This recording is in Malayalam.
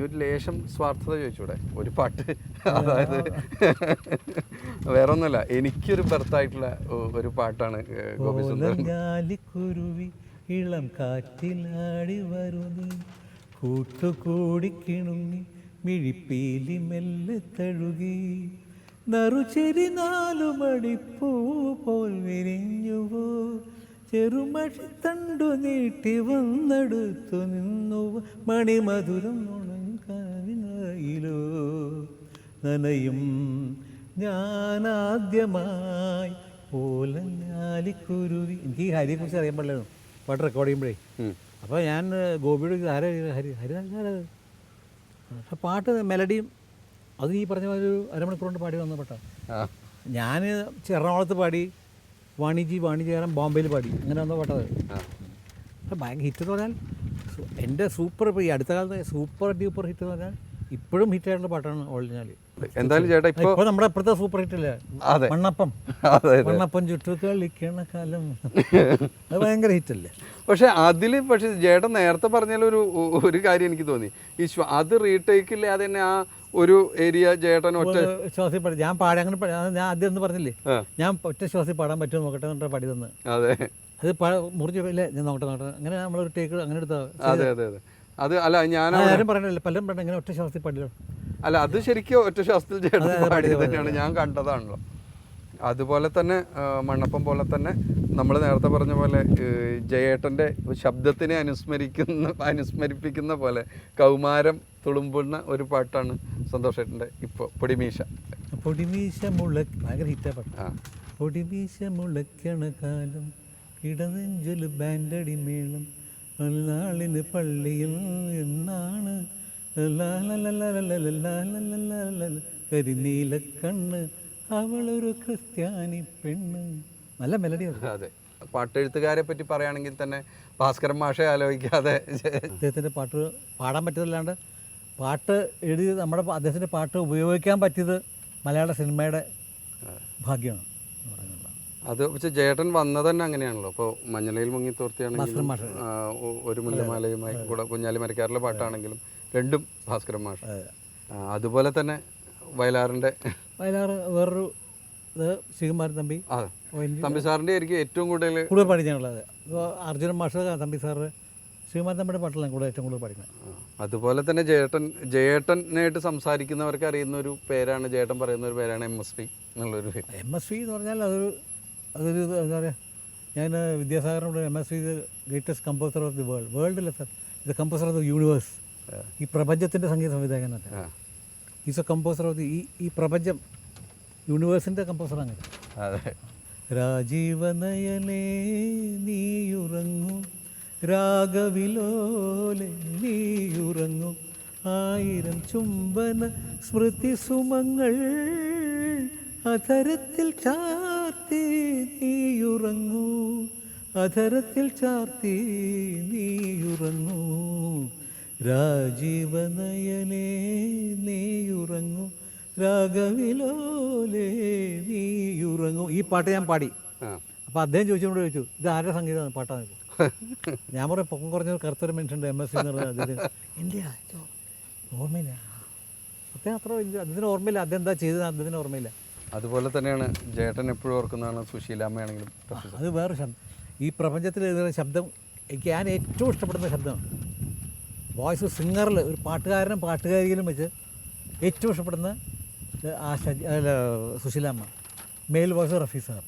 ഒരു ലേശം സ്വാർത്ഥത ചോദിച്ചൂടെ ഒരു പാട്ട്? അതായത് വേറെ ഒന്നുമല്ല, എനിക്കൊരു ബർത്തായിട്ടുള്ള ഒരു പാട്ടാണ് ഗോപി സുന്ദർ. ഇളം കാറ്റിലാടി വരുന്നു കൂട്ടുകൂടി കിണുങ്ങി മിഴിപ്പീലി മെല്ലെ തഴുകി നറുചെരി 4 മണിപ്പൂ പോൽ വിരിഞ്ഞുവോ ചെറുമഷിത്തണ്ടു നീട്ടി വന്നെടുത്തു നിന്നുവോ മണിമധുരം ഉണങ്ങാനിലോ നനയും ഞാനാദ്യമായി ഓലഞ്ഞാലിക്കുരുവി. എനിക്ക് ഈ ഹരിയെക്കുറിച്ച് അറിയാൻ പാടില്ലായിരുന്നു പാട്ട് റെക്കോർഡ് ചെയ്യുമ്പോഴേ. അപ്പോൾ ഞാൻ ഗോപിയുടെ ഹരി പക്ഷെ പാട്ട് മെലഡിയും അത് ഈ പറഞ്ഞ ഒരു അരമണിക്കൂർ കൊണ്ട് പാടി വന്ന പാട്ടാണ്. ഞാൻ എറണാകുളത്ത് പാടി, വാണിജ്യകാരം ബോംബെയിൽ പാടി, അങ്ങനെ വന്ന പാട്ടത്. പക്ഷെ ഭയങ്കര ഹിറ്റ് എന്ന് പറഞ്ഞാൽ എൻ്റെ സൂപ്പർ, ഇപ്പോൾ ഈ അടുത്ത കാലത്ത് സൂപ്പർ ഡ്യൂപ്പർ ഹിറ്റ് എന്ന് പറഞ്ഞാൽ ഇപ്പോഴും ഹിറ്റായിട്ടുള്ള പാട്ടാണ് ഓളിഞ്ഞാൽ. എന്തായാലും ചേട്ടാ ഇപ്പോൾ നമ്മുടെ ഇപ്പോഴത്തെ സൂപ്പർ ഹിറ്റില്ല മണ്ണപ്പം ചുട്ടു കളിക്കണ കാലം, അത് ഭയങ്കര ഹിറ്റല്ലേ. പക്ഷെ ചേട്ടൻ നേരത്തെ പറഞ്ഞാലൊരു കാര്യം എനിക്ക് തോന്നി, ഈ അത് റീടേക്കില്ലേ, അത് തന്നെ ആ ഒരു ഏരിയ ചേട്ടൻ ഒറ്റ ശ്വാസത്തിൽ പാടി ഞാൻ പാടി അങ്ങനെ ഞാൻ ആദ്യം ഒന്ന് പറഞ്ഞില്ലേ, ഞാൻ ഒറ്റ ശ്വാസത്തിൽ പാടാൻ പറ്റുമോ നോക്കട്ടെ എന്നിട്ട് പാടി തന്ന്. അതെ, അത് മുറിച്ചില്ലേ, ഞാൻ നോക്കട്ടെ അങ്ങനെ നമ്മളൊരു ടേക്ക് അങ്ങനെ എടുത്താൽ. അതെ അതെ അതെ, അത് അല്ല ഞാൻ ആരും പറയണില്ല, പലരും പറഞ്ഞ ഇങ്ങനെ ഒറ്റ ശ്വാസത്തിൽ പാടില്ലോ. അല്ല, അത് ശരിക്കും ഒറ്റ ശ്വാസത്തിൽ ചേട്ടൻ പാടിയത് തന്നെയാണ്, ഞാൻ കണ്ടതാണല്ലോ. അതുപോലെ തന്നെ മണ്ണപ്പം പോലെ തന്നെ നമ്മൾ നേരത്തെ പറഞ്ഞ പോലെ ജയേട്ടൻ്റെ ശബ്ദത്തിനെ അനുസ്മരിപ്പിക്കുന്ന പോലെ കൗമാരം തുളുമ്പുന്ന ഒരു പാട്ടാണ് സന്തോഷേട്ടൻ്റെ ഇപ്പോൾ പൊടിമീശ. പൊടിമീശ ഭയങ്കര ഹിറ്റാ പാട്ട്. പൊടിമീശ മുളയ്ക്കണ കാലം ഇടനെഞ്ചൽ ബാൻഡടി മേളം നാളിന് പള്ളിയിൽ എന്നാണ് കരിനീല കണ്ണ് അവളൊരു ക്രിസ്ത്യാനി പെണ്ണ്. നല്ല മെലഡിയാണ്. അതെ, പാട്ടെഴുത്തുകാരെ പറ്റി പറയുകയാണെങ്കിൽ തന്നെ ഭാസ്കരൻ മാഷെ ആലോചിക്കാതെ അദ്ദേഹത്തിൻ്റെ പാട്ട് പാടാൻ പറ്റിയതല്ലാണ്ട് പാട്ട് എഴുതി അദ്ദേഹത്തിൻ്റെ പാട്ട് ഉപയോഗിക്കാൻ പറ്റിയത് മലയാള സിനിമയുടെ ഭാഗ്യമാണ് എന്ന് പറയുന്നത്. അത് പക്ഷേ ജേട്ടൻ വന്നത് തന്നെ അങ്ങനെയാണല്ലോ. ഇപ്പോൾ മഞ്ഞളയിൽ മുങ്ങിത്തോർത്തിയാണെങ്കിലും ഒരു മുല്ലമാലയുമായി കൂടെ കുഞ്ഞാലി മരക്കാറിലെ പാട്ടാണെങ്കിലും രണ്ടും ഭാസ്കരൻ മാഷ്. അതുപോലെ തന്നെ വയലാറിൻ്റെ വേറൊരു ശ്രീകുമാരൻ തമ്പി സാറിൻ്റെ ആയിരിക്കും ഏറ്റവും കൂടുതൽ പഠിക്കാനുള്ളത്. അർജുനൻ മാഷ്, തമ്പി സാറ്, ശ്രീകുമാരൻ തമ്പിയുടെ പാട്ടിലാണ് ഏറ്റവും കൂടുതൽ പഠിക്കുന്നത്. അതുപോലെ തന്നെ ജയേട്ടനായിട്ട് സംസാരിക്കുന്നവർക്ക് അറിയുന്ന ഒരു പേരാണ്, ജയേട്ടൻ പറയുന്ന ഒരു പേരാണ് MSV എന്നുള്ളൊരു പേര്. MSV എന്ന് പറഞ്ഞാൽ അതൊരു എന്താ പറയുക, ഞാൻ വിദ്യാസാഗറിനോട് MSV greatest composer of the വേൾഡിലെ സാർ, ഇത് കമ്പോസർ ഓഫ് ദി യൂണിവേഴ്സ്, ഈ പ്രപഞ്ചത്തിൻ്റെ സംഗീത സംവിധായകനല്ല, is a composer of the ഈ പ്രപഞ്ചം യൂണിവേഴ്സിൻ്റെ കമ്പോസർ അങ്ങനെ. രാജീവനയനേ നീയുറങ്ങൂ രാഗവിലോലെ നീയുറങ്ങൂ 1000 ചുംബന സ്മൃതി സുമങ്ങൾ അധരത്തിൽ ചാർത്തി നീയുറങ്ങൂ അധരത്തിൽ ചാർത്തി നീയുറങ്ങൂ രാജീവനയനേ നീയുറങ്ങൂ രാഗവിലോലെ നീയുറങ്ങൂ. ഈ പാട്ട് ഞാൻ പാടി. അപ്പോൾ അദ്ദേഹം ചോദിച്ചു ഇത് ആരുടെ സംഗീതമാണ് പാട്ടാണ്. ഞാൻ പറയും പൊക്കം കുറഞ്ഞ കറുത്തൊരു മനുഷ്യൻ്റെ MSV എന്ന് പറഞ്ഞാൽ അദ്ദേഹം എൻ്റെ ഓർമ്മയില്ല, അദ്ദേഹം അത്ര വലിയ അദ്ദേഹത്തിന് ഓർമ്മയില്ല, അദ്ദേഹം എന്താ ചെയ്തത് അദ്ദേഹത്തിന് ഓർമ്മയില്ല. അതുപോലെ തന്നെയാണ് ജേട്ടൻ എപ്പോഴും ഓർക്കുന്നതാണ് സുശീലാമ്മയാണെങ്കിലും. അത് വേറൊരു ശബ്ദം, ഈ പ്രപഞ്ചത്തിൽ എഴുതുന്ന ശബ്ദം എനിക്ക് ഞാൻ ഏറ്റവും ഇഷ്ടപ്പെടുന്ന ശബ്ദമാണ്. വോയിസ് സിംഗറിൽ ഒരു പാട്ടുകാരനും പാട്ടുകാരിയിലും വെച്ച് ഏറ്റവും ഇഷ്ടപ്പെടുന്ന Susheelamma, male voice Rafi sir.